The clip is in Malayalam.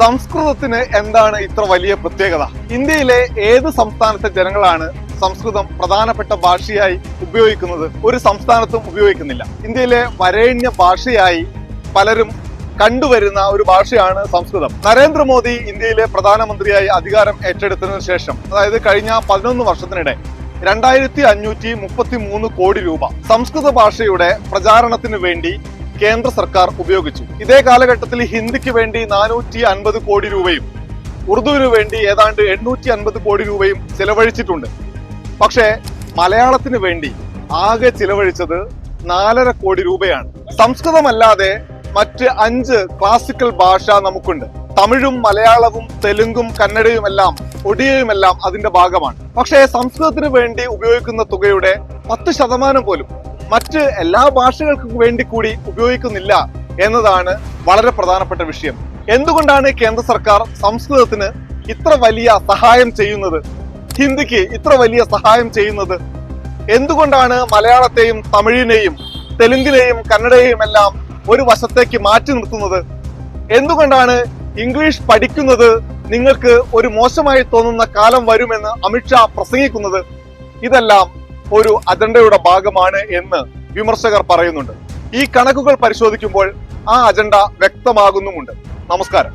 സംസ്കൃതത്തിന് എന്താണ് ഇത്ര വലിയ പ്രത്യേകത? ഇന്ത്യയിലെ ഏത് സംസ്ഥാനത്തെ ജനങ്ങളാണ് സംസ്കൃതം പ്രധാനപ്പെട്ട ഭാഷയായി ഉപയോഗിക്കുന്നത്? ഒരു സംസ്ഥാനത്തും ഉപയോഗിക്കുന്നില്ല. ഇന്ത്യയിലെ വരേണ്യ ഭാഷയായി പലരും കണ്ടുവരുന്ന ഒരു ഭാഷയാണ് സംസ്കൃതം. നരേന്ദ്രമോദി ഇന്ത്യയിലെ പ്രധാനമന്ത്രിയായി അധികാരം ഏറ്റെടുത്തതിനു ശേഷം, അതായത് കഴിഞ്ഞ 11 വർഷത്തിനിടെ 2533 കോടി രൂപ സംസ്കൃത ഭാഷയുടെ പ്രചാരണത്തിന് വേണ്ടി കേന്ദ്ര സർക്കാർ ഉപയോഗിച്ചു. ഇതേ കാലഘട്ടത്തിൽ ഹിന്ദിക്ക് വേണ്ടി 450 കോടി രൂപയും ഉറുദുവിന് വേണ്ടി ഏതാണ്ട് 850 കോടി രൂപയും ചിലവഴിച്ചിട്ടുണ്ട്. പക്ഷേ മലയാളത്തിന് വേണ്ടി ആകെ ചിലവഴിച്ചത് 4.5 കോടി രൂപയാണ്. സംസ്കൃതമല്ലാതെ മറ്റ് 5 ക്ലാസിക്കൽ ഭാഷ നമുക്കുണ്ട്. തമിഴും മലയാളവും തെലുങ്കും കന്നഡയുമെല്ലാം ഒഡിയയുമെല്ലാം അതിന്റെ ഭാഗമാണ്. പക്ഷേ സംസ്കൃതത്തിന് വേണ്ടി ഉപയോഗിക്കുന്ന തുകയുടെ 10% പോലും മറ്റ് എല്ലാ ഭാഷകൾക്കും വേണ്ടി കൂടി ഉപയോഗിക്കുന്നില്ല എന്നതാണ് വളരെ പ്രധാനപ്പെട്ട വിഷയം. എന്തുകൊണ്ടാണ് കേന്ദ്ര സർക്കാർ സംസ്കൃതത്തിന് ഇത്ര വലിയ സഹായം ചെയ്യുന്നത്? ഹിന്ദിക്ക് ഇത്ര വലിയ സഹായം ചെയ്യുന്നത്? എന്തുകൊണ്ടാണ് മലയാളത്തെയും തമിഴിനെയും തെലുങ്കിനെയും കന്നഡയെയും എല്ലാം ഒരു വശത്തേക്ക് മാറ്റി നിർത്തുന്നത്? എന്തുകൊണ്ടാണ് ഇംഗ്ലീഷ് പഠിക്കുന്നത് നിങ്ങൾക്ക് ഒരു മോശമായി തോന്നുന്ന കാലം വരുമെന്ന് അമിത്ഷാ പ്രസംഗിക്കുന്നത്? ഇതെല്ലാം ഒരു അജണ്ടയുടെ ഭാഗമാണ് എന്ന് വിമർശകർ പറയുന്നുണ്ട്. ഈ കണക്കുകൾ പരിശോധിക്കുമ്പോൾ ആ അജണ്ട വ്യക്തമാകുന്നുമുണ്ട്. നമസ്കാരം.